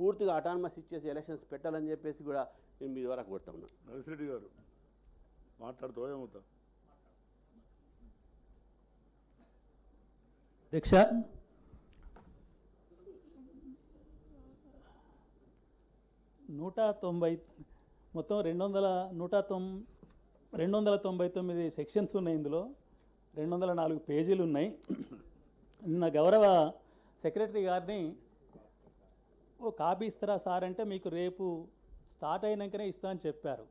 పూర్తిగా అటానమస్ ఇచ్చేసి ఎలక్షన్స్ పెట్టాలని చెప్పేసి కూడా నేను మీ ద్వారా కోరుతా ఉన్నాను. నరసిరెడ్డి గారు మాట్లాడుతూ ఏమవుతా అధ్యక్ష, మొత్తం 299 సెక్షన్స్ ఉన్నాయి. ఇందులో 204 పేజీలు ఉన్నాయి. నిన్న గౌరవ సెక్రటరీ గారిని ఓ కాపీ ఇస్తారా సార్ అంటే మీకు రేపు స్టార్ట్ అయినాకనే ఇస్తా అని చెప్పారు.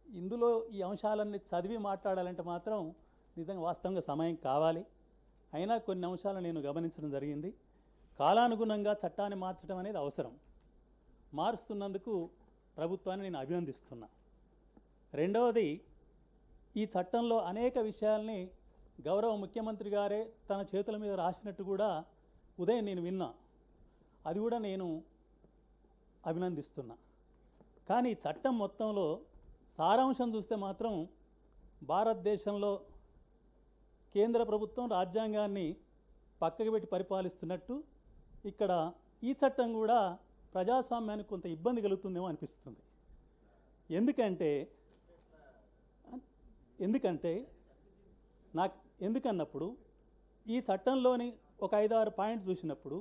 ఇందులో ఈ అంశాలన్నీ చదివి మాట్లాడాలంటే మాత్రం నిజంగా వాస్తవంగా సమయం కావాలి. అయినా కొన్ని అంశాలు నేను గమనించడం జరిగింది. కాలానుగుణంగా చట్టాన్ని మార్చడం అనేది అవసరం. మారుస్తున్నందుకు ప్రభుత్వాన్ని నేను అభినందిస్తున్నా. రెండవది, ఈ చట్టంలో అనేక విషయాల్ని గౌరవ ముఖ్యమంత్రి గారే తన చేతుల మీద రాసినట్టు కూడా ఉదయం నేను విన్నా. అది కూడా నేను అభినందిస్తున్నా. కానీ చట్టం మొత్తంలో సారాంశం చూస్తే మాత్రం భారతదేశంలో కేంద్ర ప్రభుత్వం రాజ్యాంగాన్ని పక్కకు పెట్టి పరిపాలిస్తున్నట్టు ఇక్కడ ఈ చట్టం కూడా ప్రజాస్వామ్యానికి కొంత ఇబ్బంది కలుగుతుందేమో అనిపిస్తుంది. ఎందుకన్నప్పుడు ఈ చట్టంలోని ఒక 5-6 పాయింట్స్ చూసినప్పుడు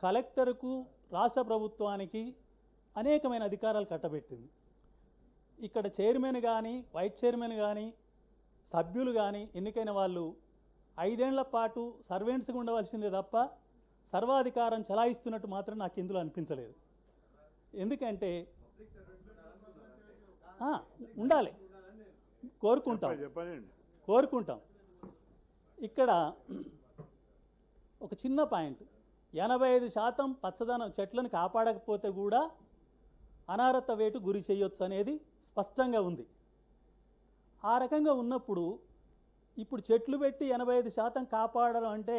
కలెక్టర్కు రాష్ట్ర ప్రభుత్వానికి అనేకమైన అధికారాలు కట్టబెట్టింది. ఇక్కడ చైర్మన్ కానీ వైస్ చైర్మన్ కానీ సభ్యులు కానీ ఎన్నికైన వాళ్ళు 5 ఏళ్ల పాటు సర్వెంట్స్గా ఉండవలసిందే తప్ప సర్వాధికారం చలాయిస్తున్నట్టు మాత్రం నాకు ఇందులో అనిపించలేదు. ఎందుకంటే ఉండాలి, కోరుకుంటాం. ఇక్కడ ఒక చిన్న పాయింట్, 85% పచ్చదనం చెట్లను కాపాడకపోతే కూడా అనారత వేటు గురి చేయొచ్చు అనేది స్పష్టంగా ఉంది. ఆ రకంగా ఉన్నప్పుడు ఇప్పుడు చెట్లు పెట్టి 85% కాపాడడం అంటే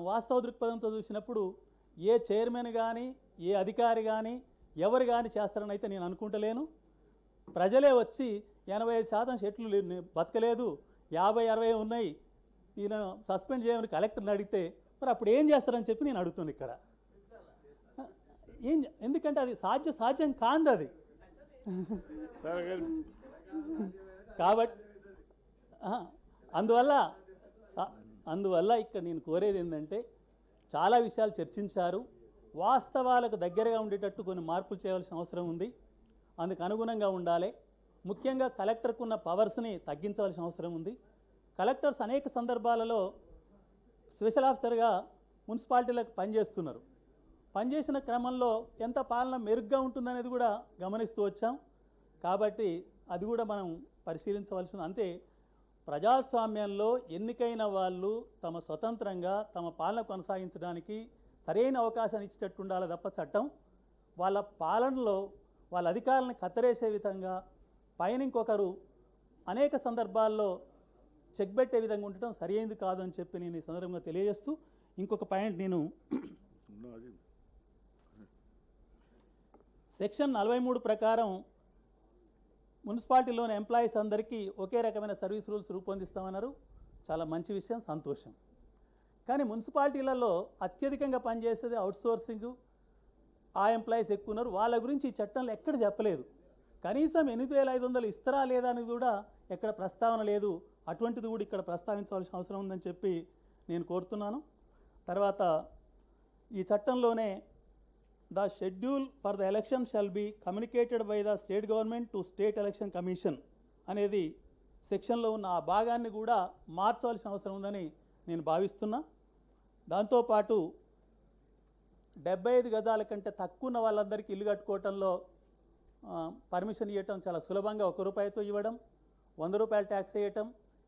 వాస్తవ దృక్పథంతో చూసినప్పుడు ఏ చైర్మన్ కానీ ఏ అధికారి కానీ ఎవరు కానీ చేస్తారని అయితే నేను అనుకుంటలేను. ప్రజలే వచ్చి 85% చెట్లు బతకలేదు, 50-60 ఉన్నాయి, ఈయన సస్పెండ్ చేయమని కలెక్టర్ని అడిగితే మరి అప్పుడు ఏం చేస్తారని చెప్పి నేను అడుగుతున్నాను ఇక్కడ. ఎందుకంటే అది సాధ్యం కాంది అది. కాబట్టి అందువల్ల ఇక్కడ నేను కోరేది ఏంటంటే చాలా విషయాలు చర్చించారు. వాస్తవాలకు దగ్గరగా ఉండేటట్టు కొన్ని మార్పులు చేయవలసిన అవసరం ఉంది. అందుకు అనుగుణంగా ఉండాలి. ముఖ్యంగా కలెక్టర్కు ఉన్న పవర్స్ని తగ్గించవలసిన అవసరం ఉంది. కలెక్టర్స్ అనేక సందర్భాలలో స్పెషల్ ఆఫీసర్గా మున్సిపాలిటీలకు పనిచేస్తున్నారు. పనిచేసిన క్రమంలో ఎంత పాలన మెరుగ్గా ఉంటుందనేది కూడా గమనిస్తూ వచ్చాం. కాబట్టి అది కూడా మనం పరిశీలించవలసిన. అంతే, ప్రజాస్వామ్యంలో ఎన్నికైన వాళ్ళు తమ స్వతంత్రంగా తమ పాలన కొనసాగించడానికి సరైన అవకాశాన్ని ఇచ్చేటట్టు ఉండాలి తప్ప చట్టం వాళ్ళ పాలనలో వాళ్ళ అధికారాలను కత్తరేసే విధంగా పైన ఇంకొకరు అనేక సందర్భాల్లో చెక్ పెట్టే విధంగా ఉండటం సరైనది కాదు అని చెప్పి నేను ఈ సందర్భంగా తెలియజేస్తూ ఇంకొక పాయింట్, నేను సెక్షన్ 43 ప్రకారం మున్సిపాలిటీలోని ఎంప్లాయీస్ అందరికీ ఒకే రకమైన సర్వీస్ రూల్స్ రూపొందిస్తామన్నారు. చాలా మంచి విషయం, సంతోషం. కానీ మున్సిపాలిటీలలో అత్యధికంగా పనిచేసేది అవుట్సోర్సింగ్, ఆ ఎంప్లాయీస్ ఎక్కువ ఉన్నారు. వాళ్ళ గురించి ఈ చట్టంలో ఎక్కడ చెప్పలేదు. కనీసం 8500 ఇస్తారా లేదా అని కూడా ఎక్కడ ప్రస్తావన లేదు. అటువంటిది కూడా ఇక్కడ ప్రస్తావించవలసిన అవసరం ఉందని చెప్పి నేను కోరుతున్నాను. తర్వాత ఈ చట్టంలోనే the schedule for the election shall be communicated by the state government to state election commission అనేది సెక్షన్లో ఉన్న ఆ భాగాన్ని కూడా మార్చవలసిన అవసరం ఉందని నేను భావిస్తున్నా. దాంతోపాటు 75 గజాల కంటే తక్కువ ఉన్న వాళ్ళందరికీ ఇల్లు కట్టుకోవటంలో పర్మిషన్ ఇవ్వటం చాలా సులభంగా ₹1 ఇవ్వడం, ₹100 ట్యాక్స్ వేయటం,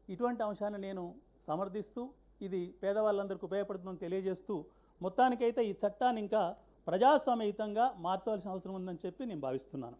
ఇటువంటి అంశాన్ని నేను సమర్థిస్తూ ఇది పేదవాళ్ళందరికీ ఉపయోగపడుతుందని తెలియజేస్తూ మొత్తానికైతే ఈ చట్టాన్ని ఇంకా ప్రజాస్వామ్యయుతంగా మార్చవలసిన అవసరం ఉందని చెప్పి నేను భావిస్తున్నాను.